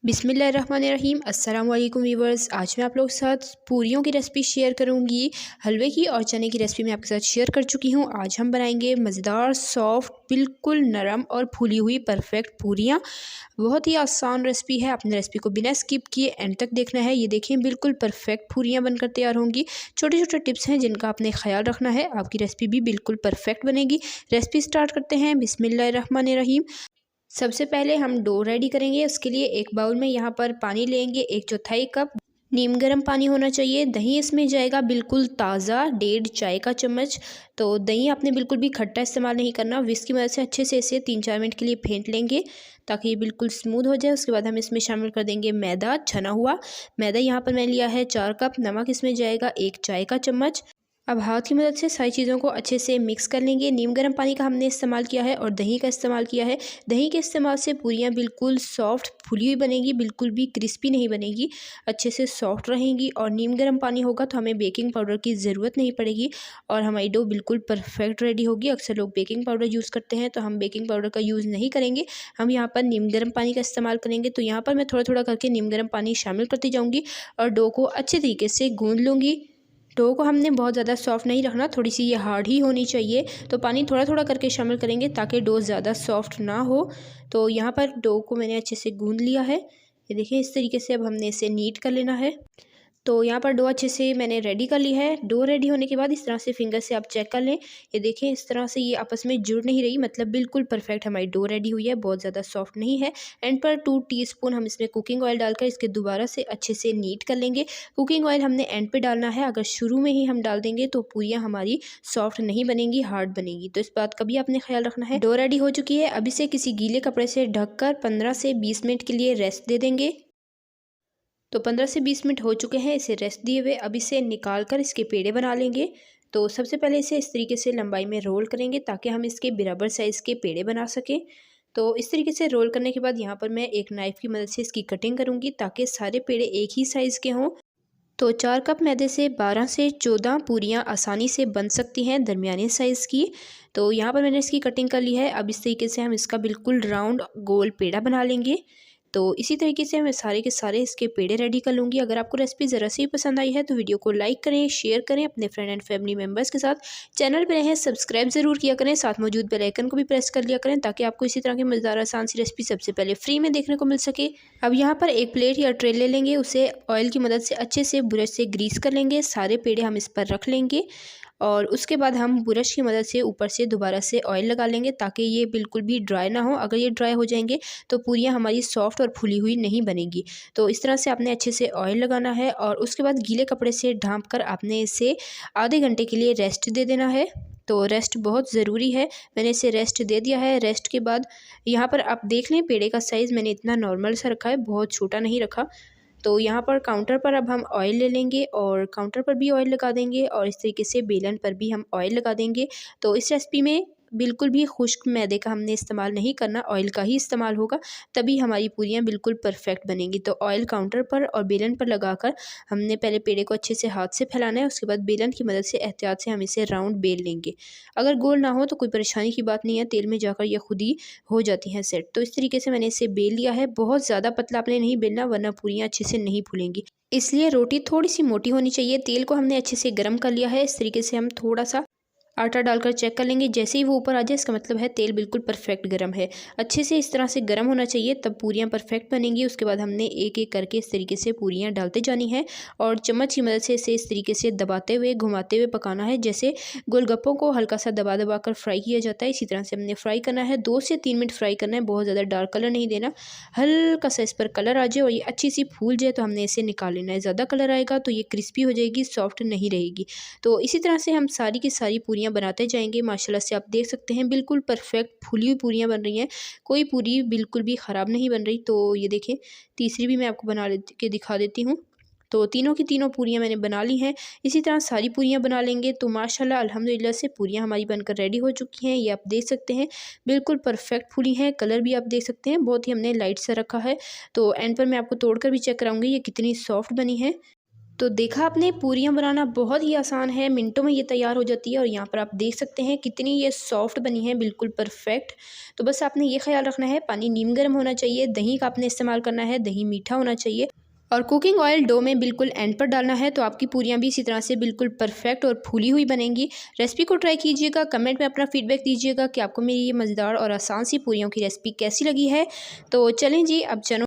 बिस्मिल्लाहिर्रहमानिर्रहीम। अस्सलाम वालेकुम व्यूवर्स। आज मैं आप लोगों के साथ पूरियों की रेसिपी शेयर करूंगी। हलवे की और चने की रेसिपी मैं आपके साथ शेयर कर चुकी हूं। आज हम बनाएंगे मज़ेदार, सॉफ्ट, बिल्कुल नरम और फूली हुई परफेक्ट पूरियां। बहुत ही आसान रेसिपी है। आपने रेसिपी को बिना स्किप किए एंड तक देखना है। ये देखें, बिल्कुल परफेक्ट पूरियां बनकर तैयार होंगी। छोटे छोटे टिप्स हैं जिनका आपने ख्याल रखना है। आपकी रेसिपी भी बिल्कुल परफेक्ट बनेगी। रेसिपी स्टार्ट करते हैं। बिस्मिल्लाहिर्रहमानिर्रहीम। सबसे पहले हम डो रेडी करेंगे। उसके लिए एक बाउल में यहाँ पर पानी लेंगे, 1/4 कप नीम गर्म पानी होना चाहिए। दही इसमें जाएगा बिल्कुल ताज़ा, 1.5 चाय का चम्मच। तो दही आपने बिल्कुल भी खट्टा इस्तेमाल नहीं करना। विस्क की मदद से अच्छे से इसे 3-4 मिनट के लिए फेंट लेंगे ताकि ये बिल्कुल स्मूथ हो जाए। उसके बाद हम इसमें शामिल कर देंगे मैदा, छना हुआ मैदा। यहाँ पर मैंने लिया है 4 कप। नमक इसमें जाएगा 1 चाय का चम्मच। अब हाथ की मदद से सारी चीज़ों को अच्छे से मिक्स कर लेंगे। नीम गर्म पानी का हमने इस्तेमाल किया है और दही का इस्तेमाल किया है। दही के इस्तेमाल से पूरियाँ बिल्कुल सॉफ्ट फुली हुई बनेगी, बिल्कुल भी क्रिस्पी नहीं बनेगी, अच्छे से सॉफ्ट रहेंगी। और नीम गर्म पानी होगा तो हमें बेकिंग पाउडर की ज़रूरत नहीं पड़ेगी और हमारी डो बिल्कुल परफेक्ट रेडी होगी। अक्सर लोग बेकिंग पाउडर यूज़ करते हैं, तो हम बेकिंग पाउडर का यूज़ नहीं करेंगे। हम यहाँ पर नीम गर्म पानी का इस्तेमाल करेंगे। तो यहाँ पर मैं थोड़ा थोड़ा करके नीम गर्म पानी शामिल करती जाऊँगी और डो को अच्छे तरीके से गूँध लूँगी। डो को हमने बहुत ज़्यादा सॉफ्ट नहीं रखना, थोड़ी सी ये हार्ड ही होनी चाहिए। तो पानी थोड़ा थोड़ा करके शामिल करेंगे ताकि डो ज़्यादा सॉफ्ट ना हो। तो यहाँ पर डो को मैंने अच्छे से गूंद लिया है। ये देखिए, इस तरीके से अब हमने इसे नीट कर लेना है। तो यहाँ पर डो अच्छे से मैंने रेडी कर ली है। डो रेडी होने के बाद इस तरह से फिंगर से आप चेक कर लें। ये देखें, इस तरह से ये आपस में जुड़ नहीं रही, मतलब बिल्कुल परफेक्ट हमारी डो रेडी हुई है, बहुत ज़्यादा सॉफ्ट नहीं है। एंड पर 2 टीस्पून हम इसमें कुकिंग ऑयल डालकर इसके दोबारा से अच्छे से नीट कर लेंगे। कुकिंग ऑयल हमने एंड पे डालना है। अगर शुरू में ही हम डाल देंगे तो पूरियाँ हमारी सॉफ्ट नहीं बनेंगी, हार्ड बनेगी। तो इस बात का भी आपने ख्याल रखना है। डो रेडी हो चुकी है। अब इसे किसी गीले कपड़े से ढककर 15 से 20 मिनट के लिए रेस्ट दे देंगे। तो 15 से 20 मिनट हो चुके हैं इसे रेस्ट दिए हुए। अब इसे निकाल कर इसके पेड़े बना लेंगे। तो सबसे पहले इसे इस तरीके से लंबाई में रोल करेंगे ताकि हम इसके बराबर साइज़ के पेड़े बना सकें। तो इस तरीके से रोल करने के बाद यहाँ पर मैं एक नाइफ़ की मदद से इसकी कटिंग करूँगी ताकि सारे पेड़े एक ही साइज़ के हों। तो 4 कप मैदे से 12 से 14 पूरियाँ आसानी से बन सकती हैं, दरमियाने साइज़ की। तो यहाँ पर मैंने इसकी कटिंग कर ली है। अब इस तरीके से हम इसका बिल्कुल राउंड गोल पेड़ा बना लेंगे। तो इसी तरीके से मैं सारे के सारे इसके पेड़े रेडी कर लूँगी। अगर आपको रेसिपी ज़रा सी पसंद आई है तो वीडियो को लाइक करें, शेयर करें अपने फ्रेंड एंड फैमिली मेम्बर्स के साथ। चैनल पर रहें सब्सक्राइब ज़रूर किया करें, साथ मौजूद बेल आइकन को भी प्रेस कर लिया करें ताकि आपको इसी तरह की मज़ेदार आसान सी रेसिपी सबसे पहले फ्री में देखने को मिल सके। अब यहाँ पर एक प्लेट या ट्रे ले लेंगे, उसे ऑयल की मदद से अच्छे से ब्रश से ग्रीस कर लेंगे। सारे पेड़े हम इस पर रख लेंगे और उसके बाद हम ब्रश की मदद से ऊपर से दोबारा से ऑयल लगा लेंगे ताकि ये बिल्कुल भी ड्राई ना हो। अगर ये ड्राई हो जाएंगे तो पूरियाँ हमारी सॉफ्ट और फुली हुई नहीं बनेगी। तो इस तरह से आपने अच्छे से ऑयल लगाना है और उसके बाद गीले कपड़े से ढाँप कर आपने इसे आधे घंटे के लिए रेस्ट दे देना है। तो रेस्ट बहुत ज़रूरी है। मैंने इसे रेस्ट दे दिया है। रेस्ट के बाद यहाँ पर आप देख लें, पेड़े का साइज़ मैंने इतना नॉर्मल सा रखा है, बहुत छोटा नहीं रखा। तो यहाँ पर काउंटर पर अब हम ऑयल ले लेंगे और काउंटर पर भी ऑयल लगा देंगे और इस तरीके से बेलन पर भी हम ऑयल लगा देंगे। तो इस रेसिपी में बिल्कुल भी खुश्क मैदे का हमने इस्तेमाल नहीं करना, ऑयल का ही इस्तेमाल होगा, तभी हमारी पूरियाँ बिल्कुल परफेक्ट बनेंगी। तो ऑयल काउंटर पर और बेलन पर लगाकर हमने पहले पेड़े को अच्छे से हाथ से फैलाना है। उसके बाद बेलन की मदद से एहतियात से हम इसे राउंड बेल लेंगे। अगर गोल ना हो तो कोई परेशानी की बात नहीं है, तेल में जाकर ये खुद ही हो जाती हैं सेट। तो इस तरीके से मैंने इसे बेल लिया है। बहुत ज़्यादा पतला आपने नहीं बेलना वरना पूरियाँ अच्छे से नहीं फूलेंगी, इसलिए रोटी थोड़ी सी मोटी होनी चाहिए। तेल को हमने अच्छे से गर्म कर लिया है। इस तरीके से हम थोड़ा सा आटा डालकर चेक कर लेंगे। जैसे ही वो ऊपर आ जाए इसका मतलब है तेल बिल्कुल परफेक्ट गर्म है। अच्छे से इस तरह से गर्म होना चाहिए, तब पूरियाँ परफेक्ट बनेंगी। उसके बाद हमने एक एक करके इस तरीके से पूरियाँ डालते जानी है और चम्मच की मदद से इसे इस तरीके से दबाते हुए घुमाते हुए पकाना है। जैसे गोलगप्पों को हल्का सा दबा दबा कर फ्राई किया जाता है, इसी तरह से हमने फ्राई करना है। 2 से 3 मिनट फ्राई करना है, बहुत ज़्यादा डार्क कलर नहीं देना। हल्का सा इस पर कलर आ जाए और ये अच्छी सी फूल जाए तो हमने इसे निकाल लेना है। ज़्यादा कलर आएगा तो ये क्रिस्पी हो जाएगी, सॉफ्ट नहीं रहेगी। तो इसी तरह से हम सारी की सारी पूरियाँ बनाते जाएंगे। माशाल्लाह से आप देख सकते हैं बिल्कुल परफेक्ट फुली हुई पूरियाँ बन रही हैं, कोई पूरी बिल्कुल भी ख़राब नहीं बन रही। तो ये देखें, तीसरी भी मैं आपको बना के दिखा देती हूँ। तो तीनों की तीनों पूरियाँ मैंने बना ली हैं। इसी तरह सारी पूरियाँ बना लेंगे। तो माशाल्लाह अल्हम्दुलिल्लाह से पूरियाँ हमारी बनकर रेडी हो चुकी हैं। ये आप देख सकते हैं बिल्कुल परफेक्ट फूली हैं। कलर भी आप देख सकते हैं, बहुत ही हमने लाइट सा रखा है। तो एंड पर मैं आपको तोड़ कर भी चेक कराऊँगी ये कितनी सॉफ्ट बनी है। तो देखा आपने, पूरियाँ बनाना बहुत ही आसान है, मिनटों में ये तैयार हो जाती है। और यहाँ पर आप देख सकते हैं कितनी ये सॉफ्ट बनी है, बिल्कुल परफेक्ट। तो बस आपने ये ख्याल रखना है, पानी नीम गर्म होना चाहिए, दही का आपने इस्तेमाल करना है, दही मीठा होना चाहिए, और कुकिंग ऑयल डो में बिल्कुल एंड पर डालना है। तो आपकी पूरियाँ भी इसी तरह से बिल्कुल परफेक्ट और फूली हुई बनेंगी। रेसिपी को ट्राई कीजिएगा, कमेंट में अपना फीडबैक दीजिएगा कि आपको मेरी ये मज़ेदार और आसान सी पूरियों की रेसिपी कैसी लगी है। तो चलें जी, अब चनो